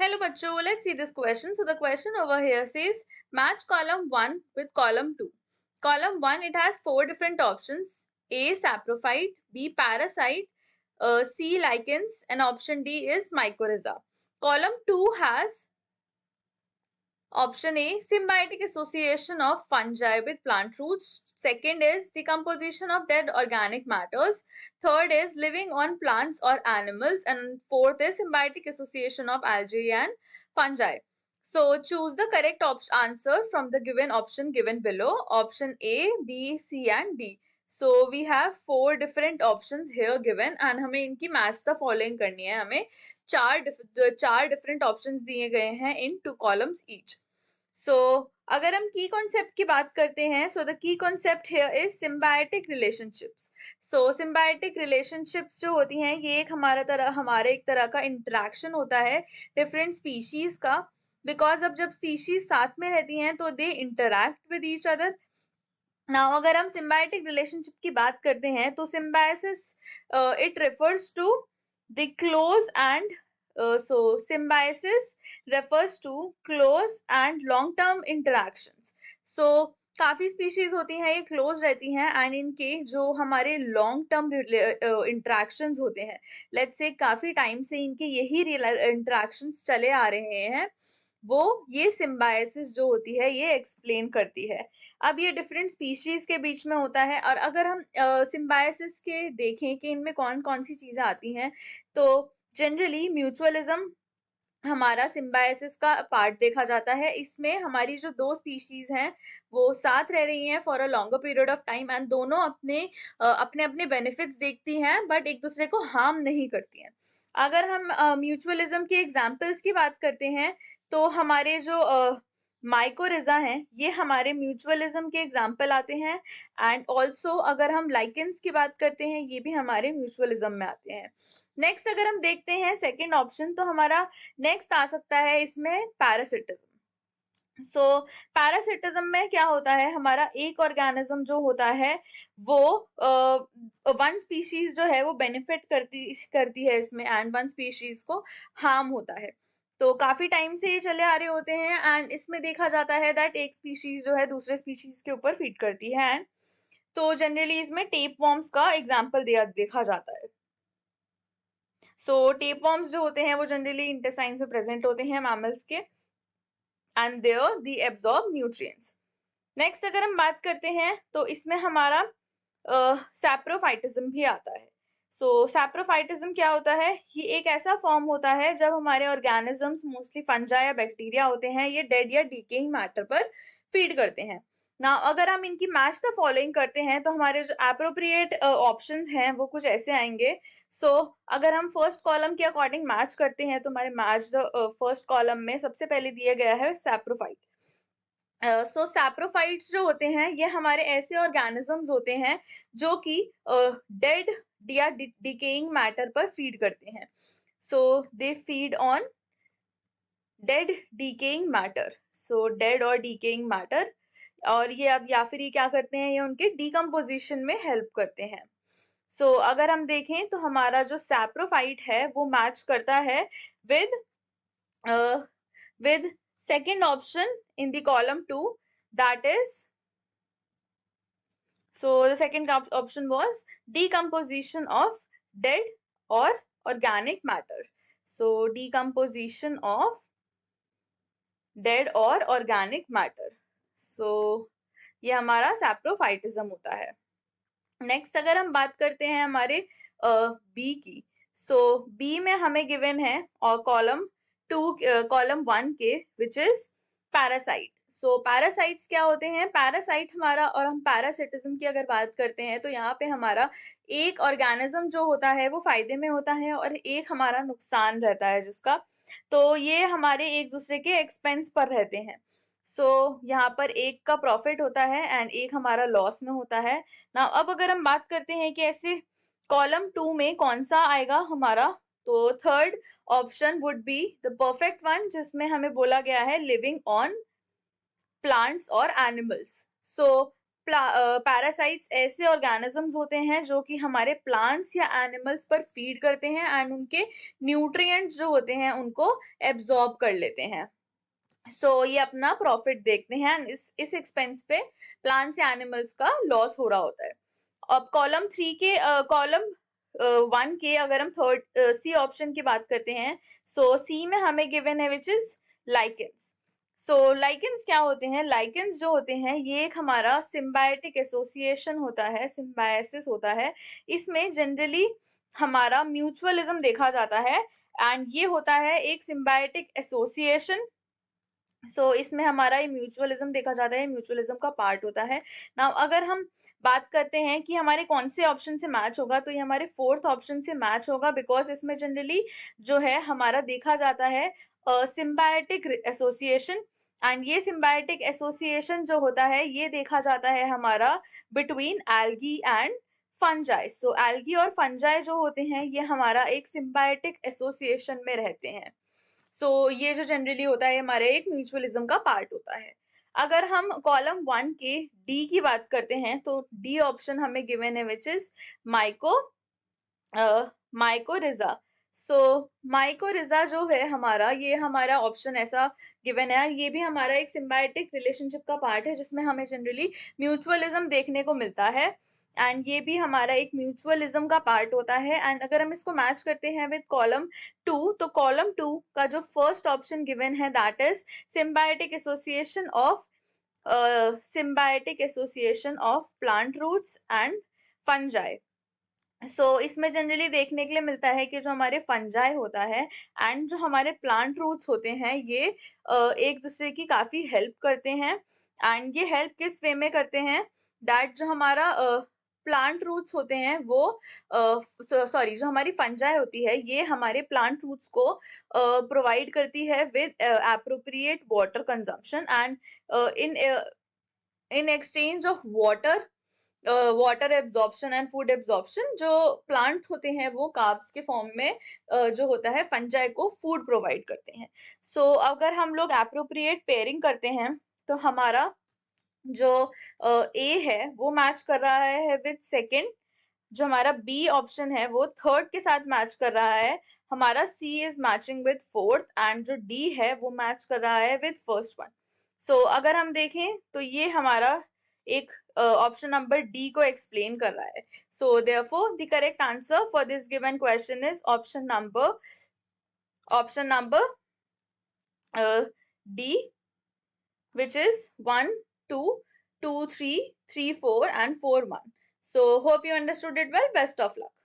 Hello bachcho, let's see this question. So the question over here says match column 1 with column 2. Column 1, it has 4 different options: A saprophyte, B parasite, C lichens, and option D is mycorrhiza. Column 2 has option A, symbiotic association of fungi with plant roots. Second is decomposition of dead organic matters. Third is living on plants or animals. And fourth is symbiotic association of algae and fungi. So choose the correct answer from the given option given below. Option A, B, C and D. So we have 4 different options here given and हमें इनकी match the following करनी है. हमें चार different options दिए गए हैं in 2 columns each. So अगर हम की कॉन्सेप्ट की बात करते हैं, so the key concept here is symbiotic relationships. So symbiotic relationships जो होती हैं ये हमारे एक तरह का इंटरेक्शन होता है डिफरेंट स्पीशीज का, बिकॉज अब जब स्पीशीज साथ में रहती हैं तो they interact with each other. Now अगर हम सिम्बायोटिक रिलेशनशिप की बात करते हैं तो symbiosis it refers to the close and so symbiosis refers to close and long term interactions. So काफी स्पीशीज होती हैं ये क्लोज रहती हैं एंड इनके जो हमारे लॉन्ग टर्म इंटरेक्शंस होते हैं, लेट्स से काफी टाइम से इनके यही इंटरेक्शंस चले आ रहे हैं, वो ये सिम्बायोसिस जो होती है ये एक्सप्लेन करती है. अब ये डिफरेंट स्पीशीज के बीच में होता है और अगर हम सिम्बायोसिस के देखें कि इनमें कौन कौन सी चीजें आती हैं, तो जनरली म्यूचुअलिज्म हमारा सिम्बायोसिस का पार्ट देखा जाता है. इसमें हमारी जो 2 स्पीशीज हैं वो साथ रह रही हैं for a longer period of time and दोनों अपने अपने बेनिफिट्स देखती हैं बट एक दूसरे को हार्म नहीं करती हैं. अगर हम म्यूचुअलिज्म के एग्जांपल्स की बात करते हैं तो हमारे जो माइकोरिजा हैं ये हमारे म्यूचुअलिज्म के एग्जांपल आते हैं एंड ऑल्सो अगर हम लाइकेंस की बात करते हैं ये भी हमारे म्यूचुअलिज्म में आते हैं. नेक्स्ट अगर हम देखते हैं सेकंड ऑप्शन, तो हमारा नेक्स्ट आ सकता है इसमें पैरासिटिज्म. सो पैरासिटिज्म में क्या होता है, हमारा एक ऑर्गेनिज्म जो होता है वो वन स्पीशीज जो है वो बेनिफिट करती है इसमें एंड वन स्पीशीज को हार्म होता है. तो काफी टाइम से ये चले आ रहे होते हैं एंड इसमें देखा जाता है दैट एक स्पीशीज जो है दूसरे स्पीशीज के ऊपर फीड करती है. एंड तो जनरली इसमें टेप वॉर्म्स का एग्जाम्पल देखा जाता है. सो टेप वॉर्म्स जो होते हैं वो जनरली इंटेस्टाइन में प्रेजेंट होते हैं मैमल्स के and there they absorb nutrients. Next अगर हम बात करते हैं तो इसमें हमारा सैप्रोफाइटिज्म भी आता है. सो सैप्रोफाइटिज्म क्या होता है, ये एक ऐसा फॉर्म होता है जब हमारे ऑर्गेनिजम्स मोस्टली फंजा या बैक्टीरिया होते हैं ये डेड या डीकेइंग मैटर पर फीड करते हैं. ना अगर हम इनकी मैच द फॉलोइंग करते हैं तो हमारे जो एप्रोप्रिएट ऑप्शंस हैं वो कुछ ऐसे आएंगे. सो अगर हम फर्स्ट कॉलम के अकॉर्डिंग मैच करते हैं तो हमारे मैच द फर्स्ट कॉलम में सबसे पहले दिया गया है सैप्रोफाइट. सो सैप्रोफाइट्स जो होते हैं ये हमारे ऐसे ऑर्गेनिजम्स होते हैं जो कि डेड या डिकेइंग मैटर पर फीड करते हैं. So they feed on dead decaying matter. So dead और डिकेइंग मैटर, और ये अब या फिर ये क्या करते हैं, ये उनके डिकम्पोजिशन में हेल्प करते हैं. सो अगर हम देखें तो हमारा जो सैप्रोफाइट है वो मैच करता है with second option in the column 2, that is, so the second option was decomposition of dead or organic matter. So decomposition of dead or organic matter. So ये हमारा सैप्रोफाइटिज्म होता है. नेक्स्ट अगर हम बात करते हैं हमारे बी की, सो बी में हमें गिवन है और कॉलम 1 के which is parasite. So parasites क्या होते हैं, पैरासाइट हमारा, और हम पैरासिटिज्म की अगर बात करते हैं तो यहाँ पे हमारा एक ऑर्गेनिज्म जो होता है वो फायदे में होता है और एक हमारा नुकसान रहता है जिसका, तो ये हमारे एक दूसरे के एक्सपेंस पर रहते हैं. सो यहाँ पर एक का प्रॉफिट होता है एंड एक हमारा लॉस में होता है. ना अब अगर हम बात करते हैं कि ऐसे कॉलम 2 में कौन सा आएगा हमारा, तो third option would be the perfect one, जिसमें हमें बोला गया है लिविंग ऑन प्लांट्स और एनिमल्स. सो पैरासाइट्स ऐसे ऑर्गेनिजम्स होते हैं जो कि हमारे प्लांट्स या एनिमल्स पर फीड करते हैं एंड उनके न्यूट्रिएंट्स जो होते हैं उनको एब्जॉर्ब कर लेते हैं। ये अपना प्रॉफिट देखते हैं एंड इस एक्सपेंस पे प्लांट्स या एनिमल्स का लॉस हो रहा होता है। अब कॉलम 1 के अगर हम थर्ड सी ऑप्शन की बात करते हैं, सी में हमें गिवन है विच इज लाइकेंस। लाइकेंस क्या होते हैं? लाइकेंस जो होते हैं ये एक हमारा सिम्बायोटिक एसोसिएशन होता है, सिम्बायसिस होता है। इसमें जनरली हमारा म्यूचुअलिज्म देखा जाता है एंड ये होता है एक सिम्बायोटिक एसोसिएशन। इसमें हमारा ये म्यूचुअलिज्म देखा जाता है, म्यूचुअलिज्म का पार्ट होता है। नाउ अगर हम बात करते हैं कि हमारे कौन से ऑप्शन से मैच होगा, तो ये हमारे फोर्थ ऑप्शन से मैच होगा, बिकॉज इसमें जनरली जो है हमारा देखा जाता है सिम्बायोटिक एसोसिएशन एंड ये सिम्बायोटिक एसोसिएशन जो होता है ये देखा जाता है हमारा between algae and fungi. Algae और फंजाई जो होते हैं ये हमारा एक सिम्बायोटिक एसोसिएशन में रहते हैं। ये जो जनरली होता है हमारे एक म्यूचुअलिज्म का पार्ट होता है। अगर हम कॉलम 1 के डी की बात करते हैं तो डी ऑप्शन हमें गिवन है विच इज माइकोरिजा। माइकोरिजा जो है हमारा, ये हमारा ऑप्शन ऐसा गिवन है, ये भी हमारा एक सिम्बायोटिक रिलेशनशिप का पार्ट है जिसमें हमें जनरली म्यूचुअलिज्म देखने को मिलता है एंड ये भी हमारा एक म्यूचुअलिज्म का पार्ट होता है। एंड अगर हम इसको मैच करते हैं विद कॉलम 2, तो कॉलम 2 का जो फर्स्ट ऑप्शन गिवन है that is symbiotic association of plant roots and fungi. इसमें जनरली देखने के लिए मिलता है कि जो हमारे फंजाई होता है एंड जो हमारे प्लांट रूट्स होते हैं ये एक दूसरे की काफी हेल्प करते हैं। एंड ये हेल्प किस वे में करते हैं? दैट जो हमारा प्लांट रूट्स होते हैं वो जो हमारी फंजाई होती है ये हमारे प्लांट रूट्स को प्रोवाइड करती है with appropriate water consumption and in exchange of water absorption and food absorption. जो प्लांट होते हैं वो कार्ब्स के फॉर्म में जो होता है फंजाई को फूड प्रोवाइड करते हैं। अगर हम लोग एप्रोप्रिएट पेयरिंग करते हैं तो हमारा जो ए है वो मैच कर रहा है विद सेकंड, जो हमारा बी ऑप्शन है वो थर्ड के साथ मैच कर रहा है, हमारा C is matching with fourth and जो डी है वो मैच कर रहा है विद फर्स्ट वन। अगर हम देखें तो ये हमारा एक ऑप्शन नंबर डी को एक्सप्लेन कर रहा है। Therefore the correct answer for this given question is option number D which is 1, 2, 2, 3, 3, 4 and 4, 1. Hope you understood it well. Best of luck.